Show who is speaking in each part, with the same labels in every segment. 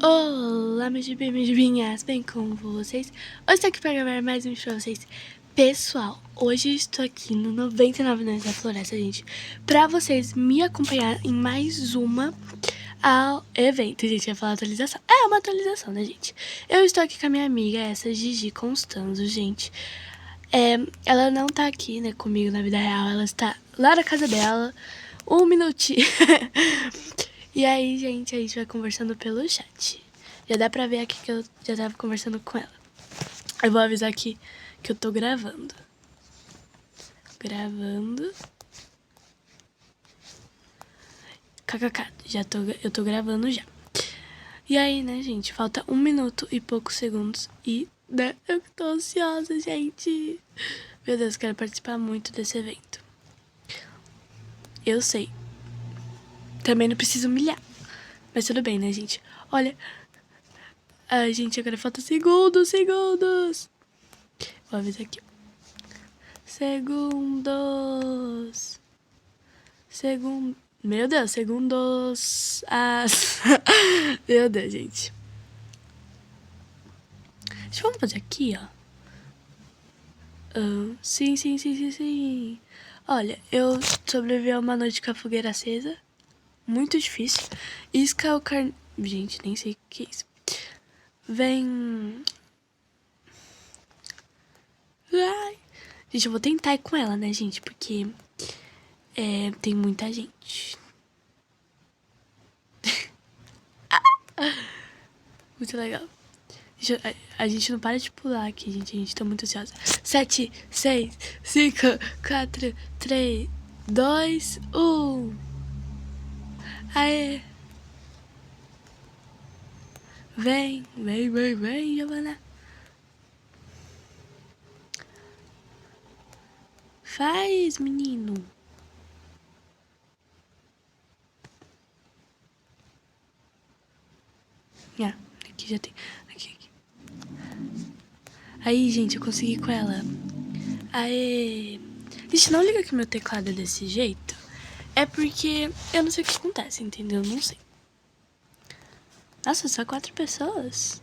Speaker 1: Olá, meus gibinhas, bem com vocês? Hoje estou aqui para gravar mais um vídeo pra vocês. Pessoal, hoje eu estou aqui no 99 Anões da Floresta, gente, pra vocês me acompanhar em mais uma ao evento. Gente, ia falar atualização. É uma atualização, né, gente? Eu estou aqui com a minha amiga, essa Gigi Constanzo, gente. Ela não tá aqui, né, comigo na vida real, ela está lá na casa dela, um minutinho. E aí, gente, a gente vai conversando pelo chat. Já dá pra ver aqui que eu já tava conversando com ela. Eu vou avisar aqui que eu tô gravando. Gravando. KKK, eu tô gravando já. E aí, né, gente, falta 1 minuto e poucos segundos. E, né, eu tô ansiosa, gente. Meu Deus, quero participar muito desse evento. Eu sei. Também não preciso humilhar. Mas tudo bem, né, gente? Olha. Ai, gente, agora falta segundos. Vou avisar aqui. Segundos. Meu Deus, segundos. Meu Deus, gente. Vamos fazer aqui, ó. Sim. Olha, eu sobrevivi a uma noite com a fogueira acesa. Muito difícil. Isca o carne... Gente, nem sei o que é isso. Vem... Ai. Gente, eu vou tentar ir com ela, né, gente? Porque tem muita gente. Muito legal. A gente não para de pular aqui, gente. A gente tá muito ansiosa. 7, 6, 5, 4, 3, 2, 1. Aê! Vem, Giovana. Faz, menino. Aqui já tem. Aqui. Aí, gente, eu consegui com ela. Aê! Gente, não liga que meu teclado é desse jeito. É porque eu não sei o que acontece, entendeu? Não sei. Nossa, só 4 pessoas?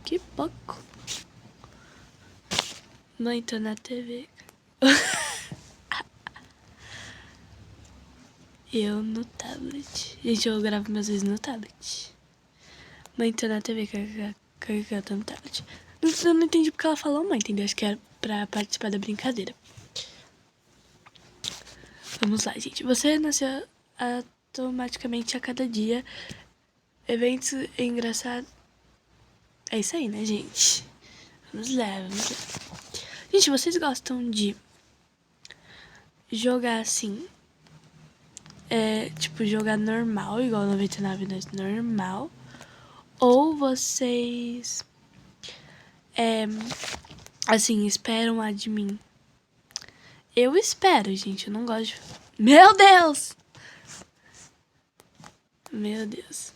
Speaker 1: Que pouco. Mãe, tô na TV. Eu no tablet. Gente, eu gravo meus vídeos no tablet. Mãe, tô na TV, eu tô no tablet. Eu não entendi porque ela falou mãe, entendeu? Acho que era pra participar da brincadeira. Vamos lá, gente. Você nasceu automaticamente a cada dia. Eventos engraçados. É isso aí, né, gente? Vamos lá. Gente, vocês gostam de jogar assim? Tipo, jogar normal, igual 99 Anões normal? Ou vocês, assim, esperam a de mim? Eu espero, gente, eu não gosto de... Meu Deus! Meu Deus.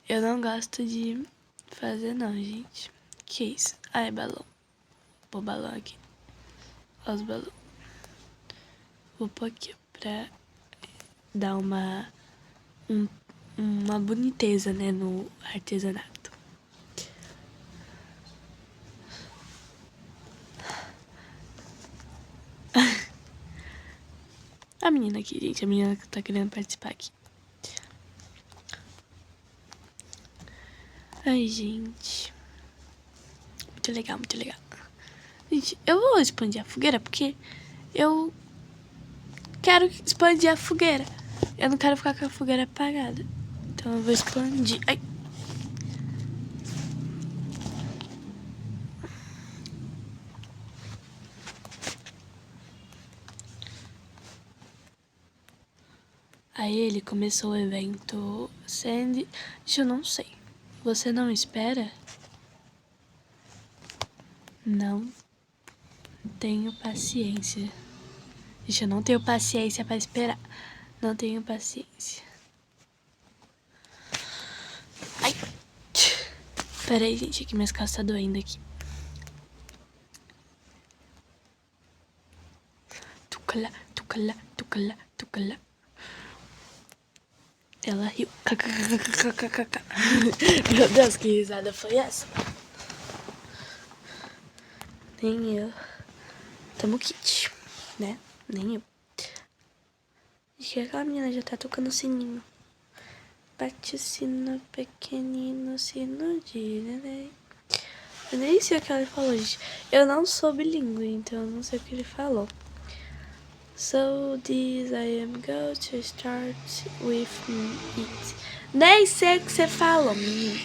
Speaker 1: Eu não gosto de fazer não, gente. Que isso? Ai, balão. Vou balão aqui. Olha os balões. Vou pôr aqui pra dar uma boniteza, né, no artesanato. A menina aqui, gente. A menina que tá querendo participar aqui. Ai, gente. Muito legal, muito legal. Gente, eu vou expandir a fogueira porque eu quero expandir a fogueira. Eu não quero ficar com a fogueira apagada. Então eu vou expandir. Ai. Aí ele começou o evento Sandy. Gente, eu não sei. Você não espera? Não tenho paciência. Gente, eu não tenho paciência pra esperar. Não tenho paciência. Ai. Pera aí, gente, que minhas costas tá doendo aqui. Tucala. Ela riu. KKKKKKK. Meu Deus, que risada foi essa? Nem eu. Tamo kit, né? Nem eu. Acho que aquela menina já tá tocando sininho. Bate o sino pequenino, sino de neném. Eu nem sei o que ela falou, gente. Eu não sou bilíngue, então eu não sei o que ele falou. So this I am going to start with it. Nem sei o que você falou, menino.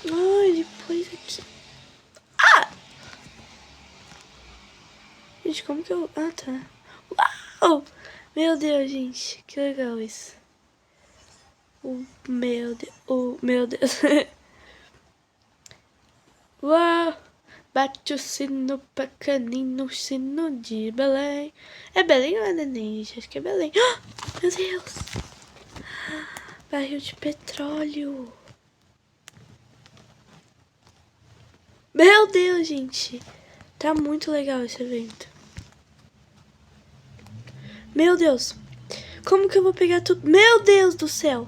Speaker 1: Ai, ele pôs aqui. Ah! Gente, como que eu... Ah, tá. Uau! Meu Deus, gente. Que legal isso. Meu Deus. Meu Deus. Uau! Bate o sino pequenino, sino de Belém. É Belém ou é Neném, gente? Acho que é Belém. Ah, meu Deus! Barril de petróleo. Meu Deus, gente. Tá muito legal esse evento. Meu Deus. Como que eu vou pegar tudo? Meu Deus do céu.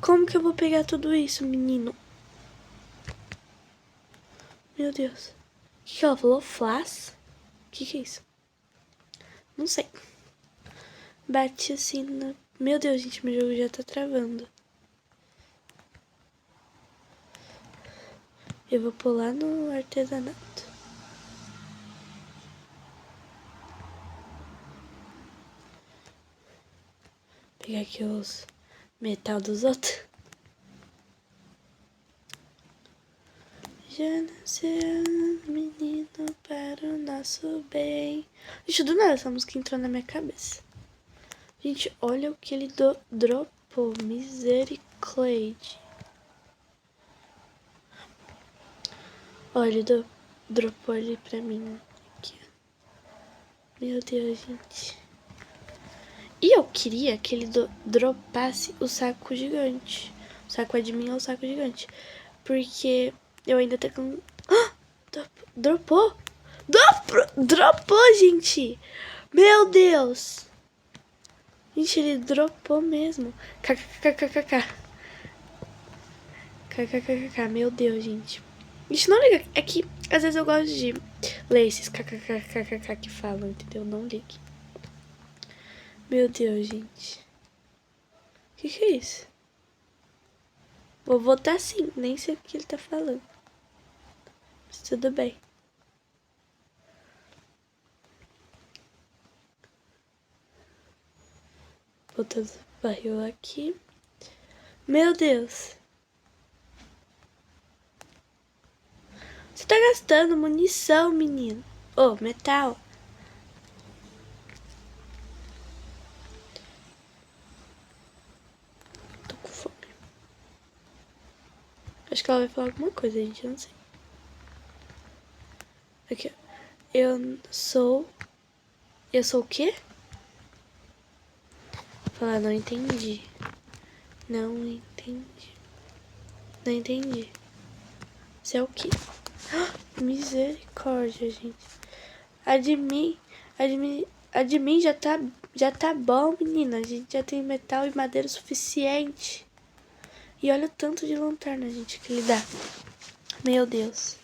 Speaker 1: Como que eu vou pegar tudo isso, menino? Meu Deus. O que ela falou? Flash? O que é isso? Não sei. Bate assim na... Meu Deus, gente, meu jogo já tá travando. Eu vou pular no artesanato. Pegar aqui os metal dos outros. Já nasceu menino para o nosso bem. Gente, do nada essa música entrou na minha cabeça. Gente, olha o que ele dropou. Misericórdia. Olha, ele dropou ali pra mim. Aqui. Meu Deus, gente. E eu queria que ele dropasse o saco gigante. O saco admin ou o saco gigante. Porque eu ainda tô com... Ah! Dropou? Dropou, gente! Meu Deus! Gente, ele dropou mesmo. KKKKK. KKKKK. Meu Deus, gente. Gente, não liga. É que às vezes eu gosto de ler esses KKKKK que falam, entendeu? Não ligue. Meu Deus, gente. O que é isso? Vou votar sim. Nem sei o que ele tá falando. Mas tudo bem. Botando o barril aqui. Meu Deus. Você tá gastando munição, menino. Ô, metal. Tô com fome. Acho que ela vai falar alguma coisa, gente. Eu não sei. Aqui, ó. Eu sou o quê? Falar, não entendi. Não entendi. Não entendi. Isso é o quê? Misericórdia, gente. Admin já tá bom, menina. A gente já tem metal e madeira suficiente. E olha o tanto de lanterna, gente, que ele dá. Meu Deus.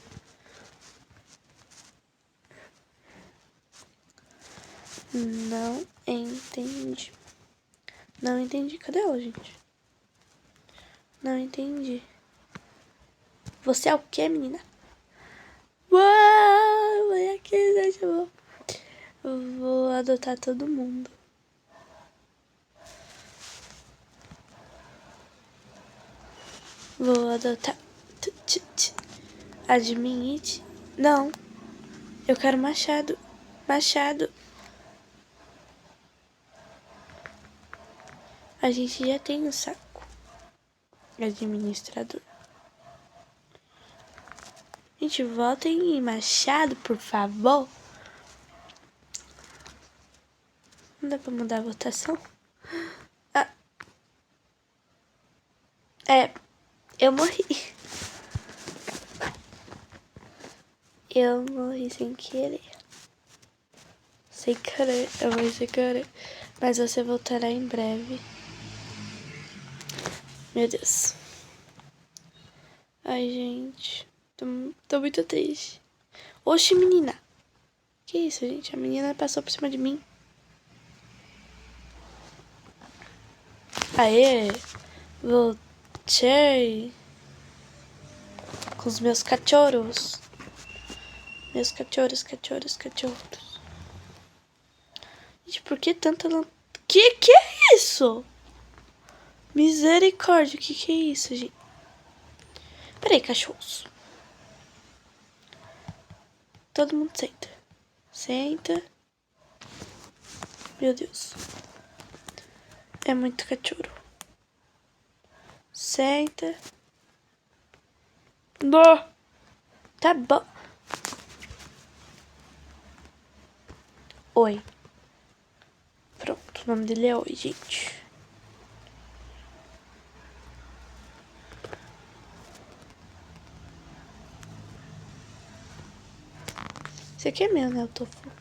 Speaker 1: Não entendi. Não entendi. Cadê ela, gente? Não entendi. Você é o quê, menina? Uau! Olha aqui, gente. Eu vou adotar todo mundo. Vou adotar. Admin it? Não. Eu quero machado. Machado. A gente já tem um saco. Administrador. Gente, votem em machado, por favor. Não dá pra mudar a votação? Ah. Eu morri. Eu morri sem querer. Sem querer, eu morri sem querer. Mas você voltará em breve. Meu Deus. Ai, gente. Tô muito triste. Oxi, menina. Que isso, gente? A menina passou por cima de mim. Aê. Voltei. Com os meus cachorros. Meus cachorros. Gente, por que tanta... Que é isso? Misericórdia, que é isso, gente? Peraí, cachorros. Todo mundo senta. Senta. Meu Deus. É muito cachorro. Senta. Não. Tá bom. Oi. Pronto, o nome dele é Oi, gente. Esse aqui é meu, né, o tofu.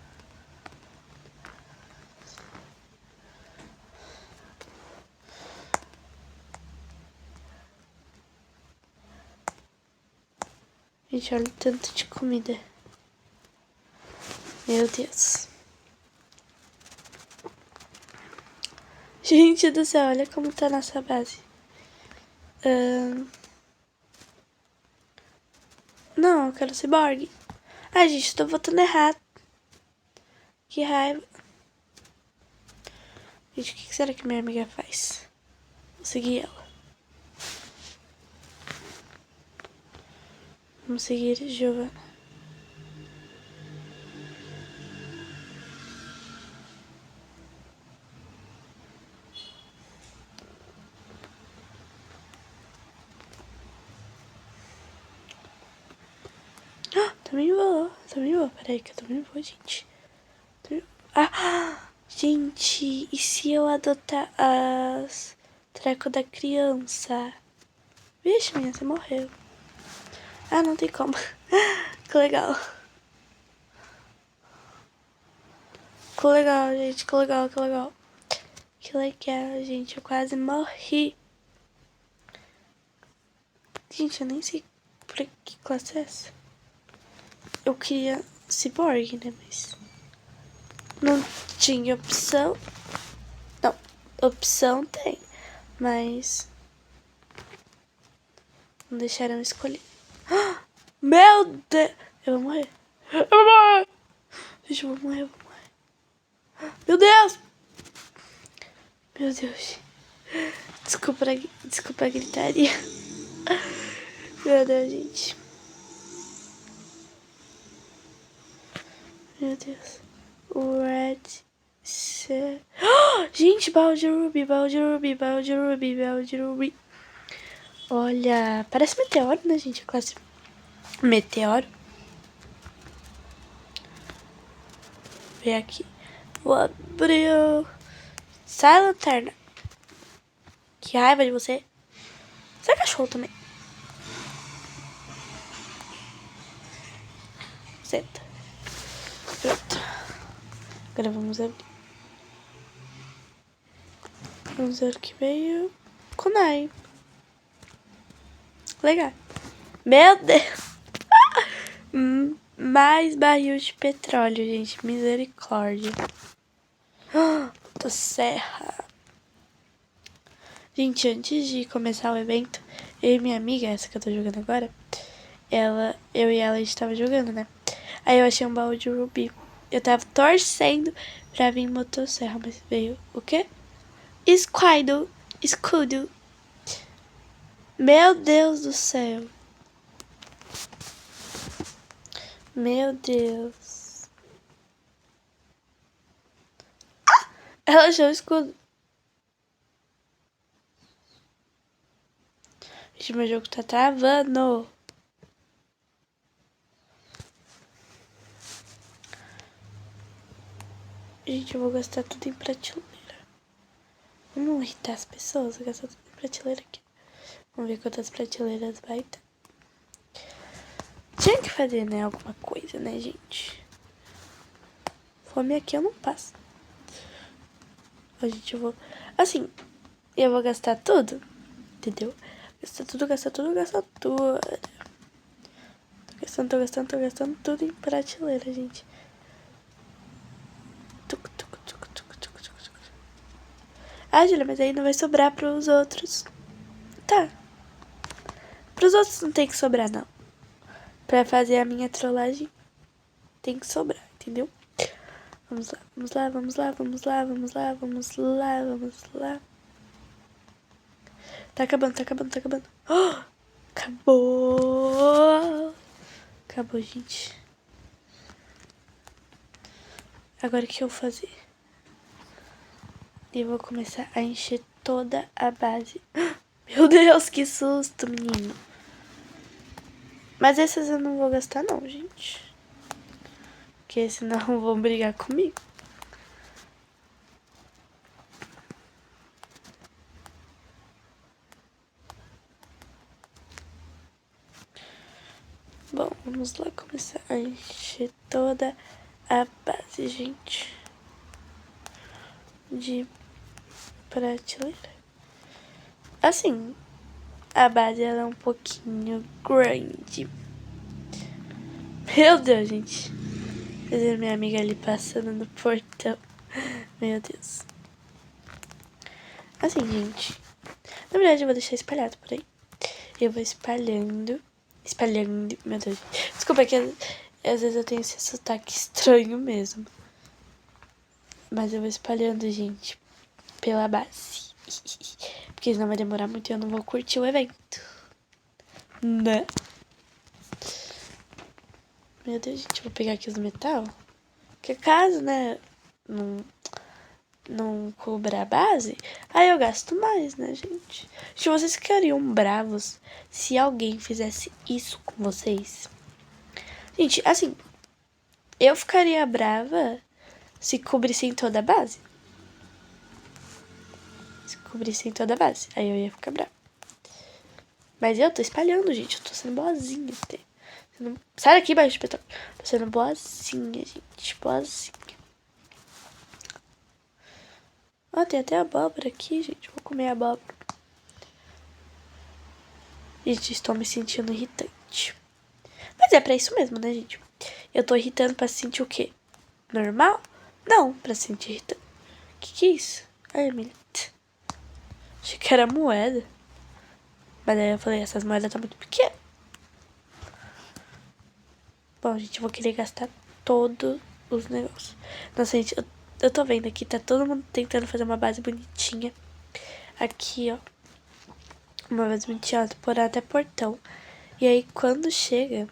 Speaker 1: Gente, olha o tanto de comida. Meu Deus. Gente do céu, olha como tá a nossa base. Não, eu quero ciborgue. Ai, gente, tô votando errado. Que raiva. Gente, o que será que minha amiga faz? Vou seguir ela. Vamos seguir Giovana. Também vou. Peraí que eu também vou, gente. Gente, e se eu adotar as treco da criança? Vixe, menina, você morreu. Ah, não tem como. Que legal. Que legal, gente. Que legal. Que legal, gente. Eu quase morri. Gente, eu nem sei pra que classe é essa. Eu queria ciborgue, né? Mas não tinha opção. Não, opção tem. Mas não deixaram eu escolher. Meu Deus! Eu vou morrer. Gente, eu vou morrer. Meu Deus! Meu Deus. Desculpa a gritaria. Meu Deus, gente. Meu Deus. O Red... Gente, baú de ruby. Olha, parece meteoro, né, gente? Classe meteoro. Vem aqui. Vou abrir. Sai, lanterna. Que raiva de você. Você é cachorro também. Senta. Pronto. Agora vamos abrir. Vamos ver o que veio. Kunai. Legal. Meu Deus. Mais barril de petróleo, gente. Misericórdia. Motosserra. Gente, antes de começar o evento, eu e minha amiga, essa que eu tô jogando agora, eu e ela, a gente tava jogando, né? Aí eu achei um baú de rubi. Eu tava torcendo pra vir motosserra, mas veio o quê? Escudo. Meu Deus do céu. Meu Deus. Ela achou o escudo. Gente, meu jogo tá travando. Gente, eu vou gastar tudo em prateleira. Vamos irritar as pessoas. Vou gastar tudo em prateleira aqui. Vamos ver quantas prateleiras vai ter. Tinha que fazer, né? Alguma coisa, né, gente? Fome aqui eu não passo. Ó, gente, eu vou... Assim, eu vou gastar tudo. entendeu? Gastar tudo, gastar tudo, gastar tudo. Tô gastando tudo em prateleira, gente. Ah, Julia, mas aí não vai sobrar pros outros. Tá. Pros outros não tem que sobrar, não. Pra fazer a minha trollagem, tem que sobrar, entendeu? Vamos lá, vamos lá, vamos lá, vamos lá, vamos lá, vamos lá, vamos lá. Tá acabando, tá acabando, tá acabando. Oh, acabou. Acabou, gente. Agora o que eu vou fazer? Eu vou começar a encher toda a base. Meu Deus, que susto, menino. Mas esses eu não vou gastar não, gente. Porque senão vão brigar comigo. Bom, vamos lá começar a encher toda a base, gente. De prateleira. Assim, a base ela é um pouquinho grande. Meu Deus, gente. Fazer minha amiga ali passando no portão. Meu Deus. Assim, gente. Na verdade, eu vou deixar espalhado por aí. Eu vou espalhando. Espalhando. Meu Deus. Desculpa que às vezes eu tenho esse sotaque estranho mesmo. Mas eu vou espalhando, gente. Pela base. Porque senão vai demorar muito e eu não vou curtir o evento. Né? Meu Deus, gente. Vou pegar aqui os metal. Porque caso, né? Não cobrar a base, aí eu gasto mais, né, gente? Se vocês ficariam bravos se alguém fizesse isso com vocês? Gente, assim, eu ficaria brava se cobrissem toda a base. Se cobrissem toda a base, aí eu ia ficar brava. Mas eu tô espalhando, gente, eu tô sendo boazinha até. Sai daqui, baixo de petróleo. Tô sendo boazinha, gente, boazinha. Ó, tem até abóbora aqui, gente. Vou comer abóbora. Gente, estou me sentindo irritante. Mas é pra isso mesmo, né, gente? Eu tô irritando pra sentir o quê? Normal? Não, pra sentir irritante. Que é isso? Ai, Emília. Achei que era moeda. Mas aí eu falei, essas moedas tá muito pequenas. Bom, gente, eu vou querer gastar todos os negócios. Nossa, gente, eu tô vendo aqui, tá todo mundo tentando fazer uma base bonitinha. Aqui, ó. Uma base bonitinha, por até portão. E aí, quando chega,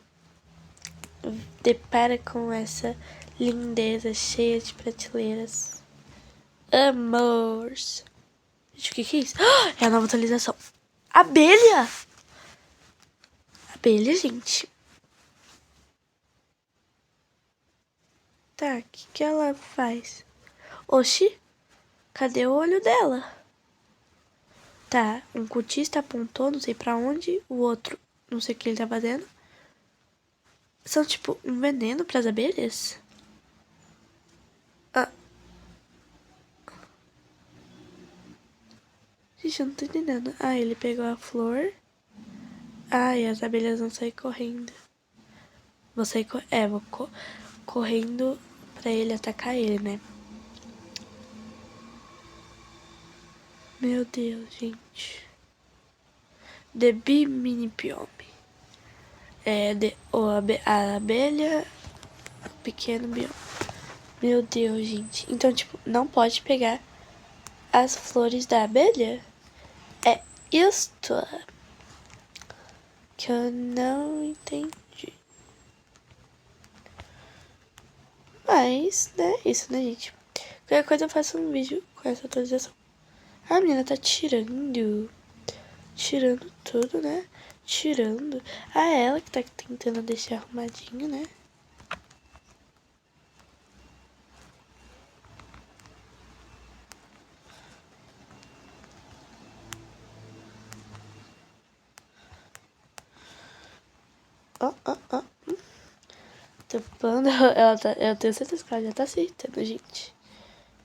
Speaker 1: depara com essa lindeza cheia de prateleiras. Amores. Gente, o que é isso? É a nova atualização. Abelha! Abelha, gente. Tá, o que ela faz? Oxi, cadê o olho dela? Tá, um cultista apontou, não sei pra onde. O outro, não sei o que ele tá fazendo. São tipo um veneno pras abelhas? Ah. Gente, eu não tô entendendo. Ah, ele pegou a flor. Ah, e as abelhas vão sair correndo. Vou sair correndo pra ele atacar ele, né? Meu Deus, gente. The Bee Mini Biome. É a abelha, o pequeno bioma. Meu Deus, gente. Então, tipo, não pode pegar as flores da abelha? É isto que eu não entendi. Mas, né, isso, né, gente? Qualquer coisa eu faço um vídeo com essa atualização. A menina tá tirando tudo, né? Tirando. Ah, é ela que tá tentando deixar arrumadinho, né? Ó, ó, ó. Tapando, eu tenho certeza que ela já tá acertando, gente.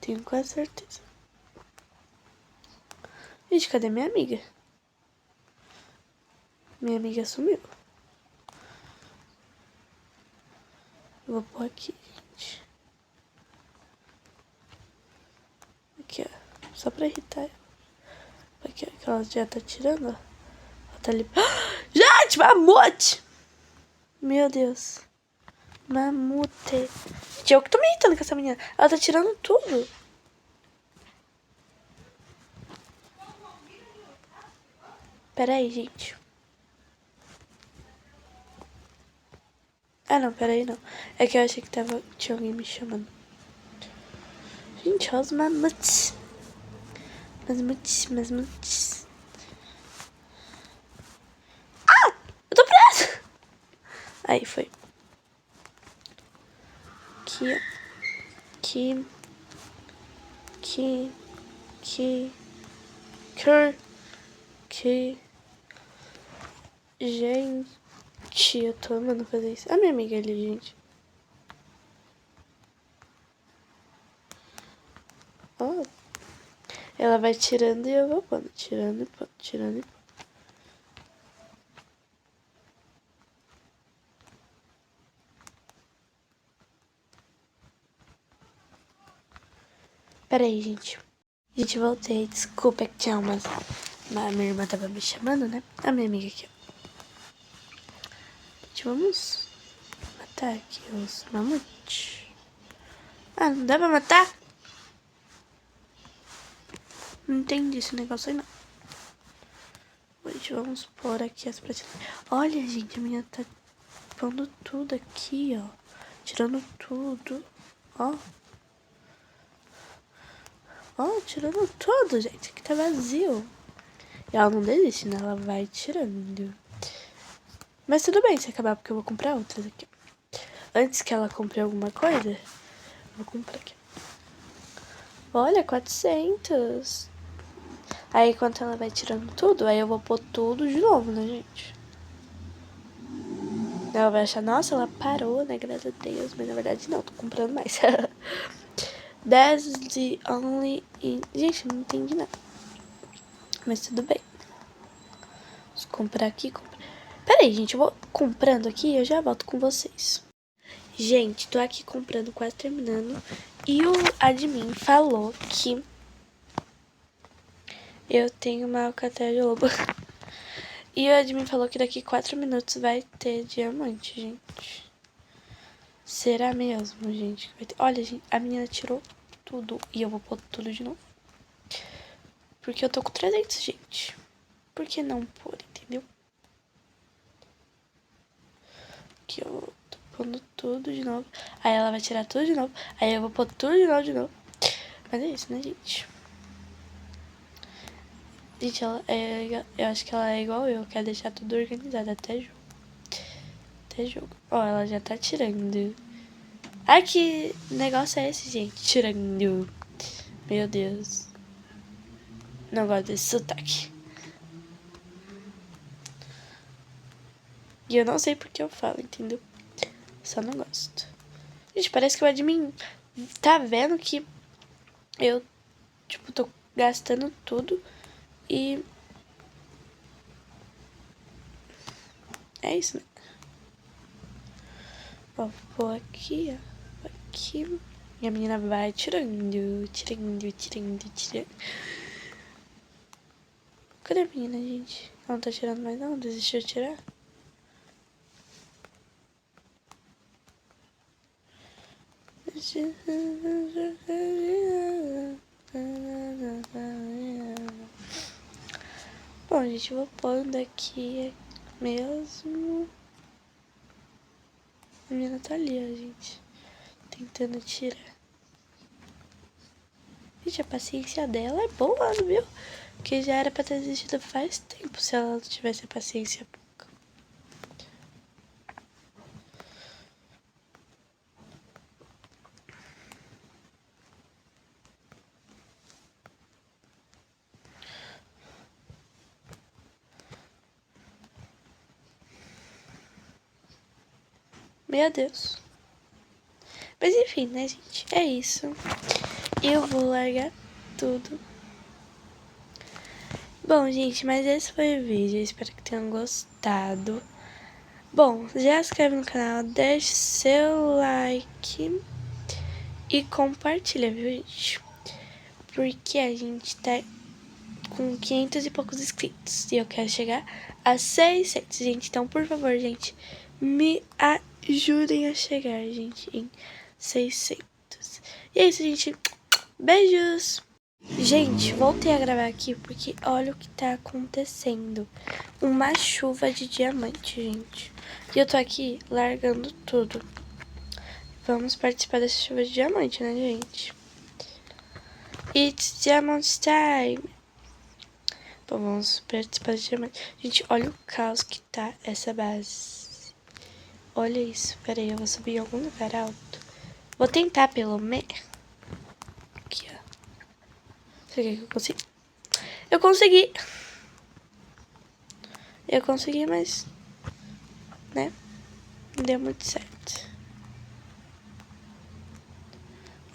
Speaker 1: Tenho quase certeza. Gente, cadê minha amiga? Minha amiga sumiu. Vou pôr aqui, gente. Aqui, ó. Só pra irritar ela. Aqui, ó. Que ela já tá tirando, ó. Ela tá ali. Gente, mamute! Meu Deus. Mamute. Gente, eu que tô me irritando com essa menina. Ela tá tirando tudo. Pera aí, gente. Ah, não, pera aí, não. É que eu achei que tinha alguém me chamando. Gente, olha os mamutes. Mamutes. Ah! Eu tô presa! Aí, foi. Aqui, ó. Que. Gente, eu tô amando fazer isso. A minha amiga ali, gente. Ó. Ela vai tirando e eu vou pondo. Tirando e pondo, tirando e pondo. Pera aí, gente. Gente, voltei. Desculpa, é que tinha umas... Minha irmã tava me chamando, né? A minha amiga aqui, ó. Gente, vamos matar aqui os mamutes. Ah, não dá pra matar? Não entendi esse negócio aí, não. Gente, vamos pôr aqui as prateleiras. Olha, gente, a minha tá pondo tudo aqui, ó. Tirando tudo. Ó. Ó, tirando tudo, gente. Aqui tá vazio. E ela não desiste, né? Ela vai tirando. Mas tudo bem se acabar, porque eu vou comprar outras aqui. Antes que ela compre alguma coisa, eu vou comprar aqui. Olha, 400. Aí, enquanto ela vai tirando tudo, aí eu vou pôr tudo de novo, né, gente? Ela vai achar, nossa, ela parou, né? Graças a Deus. Mas na verdade, não, tô comprando mais. 10 de only in... Gente, não entendi nada. Mas tudo bem. Vamos comprar aqui. Pera aí, gente, eu vou comprando aqui e eu já volto com vocês. Gente, tô aqui comprando, quase terminando. E o admin falou que eu tenho uma alcateia de lobo. E o admin falou que daqui 4 minutos vai ter diamante, gente. Será mesmo, gente? Olha, gente, a menina tirou tudo e eu vou pôr tudo de novo. Porque eu tô com 300, gente. Por que não pôr, entendeu? Aqui eu tô pondo tudo de novo. Aí ela vai tirar tudo de novo. Aí eu vou pôr tudo de novo. Mas é isso, né, gente? Gente, eu acho que ela é igual eu. Quer deixar tudo organizado, até jogo. Até jogo. Ó, ela já tá tirando. Ai, que negócio é esse, gente? Tirando. Meu Deus. Não gosto desse sotaque. E eu não sei porque eu falo, entendeu? Só não gosto. Gente, parece que o admin tá vendo que eu, tipo, tô gastando tudo e... É isso, né? Ó, vou pôr aqui, ó. Aqui. E a menina vai tirando. Cadê a menina, gente? Ela não tá tirando mais não? Desistiu de tirar? Bom, gente, eu vou pondo aqui mesmo. A menina tá ali, ó, gente. Tentando tirar. Gente, a paciência dela é boa, viu? Porque já era pra ter desistido faz tempo se ela não tivesse a paciência pouca. Meu Deus. Mas enfim, né, gente? É isso. Eu vou largar tudo. Bom, gente, mas esse foi o vídeo. Eu espero que tenham gostado. Bom, já se inscreve no canal, deixe seu like e compartilha, viu, gente? Porque a gente tá com 500 e poucos inscritos e eu quero chegar a 600, gente. Então, por favor, gente, me ajudem a chegar, gente, em 600. E é isso, gente. Beijos! Gente, voltei a gravar aqui porque olha o que tá acontecendo. Uma chuva de diamante, gente. E eu tô aqui largando tudo. Vamos participar dessa chuva de diamante, né, gente? It's diamond time! Bom, vamos participar de diamante. Gente, olha o caos que tá essa base. Olha isso. Pera aí, eu vou subir em algum lugar alto. Vou tentar pelo menos. Aqui, ó. Será que eu consigo? Eu consegui! Eu consegui, mas... né? Não deu muito certo.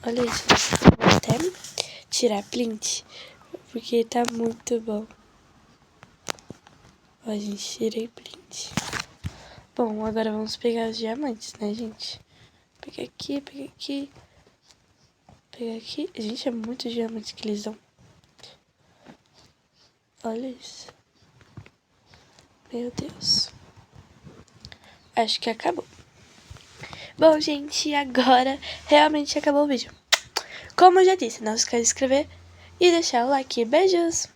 Speaker 1: Olha isso. Vou até tirar print. Porque tá muito bom. Ó, gente, tirei print. Bom, agora vamos pegar os diamantes, né, gente? Pegar aqui, pegar aqui. Pegar aqui. Gente, é muito diamante que eles dão. Olha isso. Meu Deus. Acho que acabou. Bom, gente, agora realmente acabou o vídeo. Como eu já disse, não esquece de se inscrever e deixar o like. Beijos!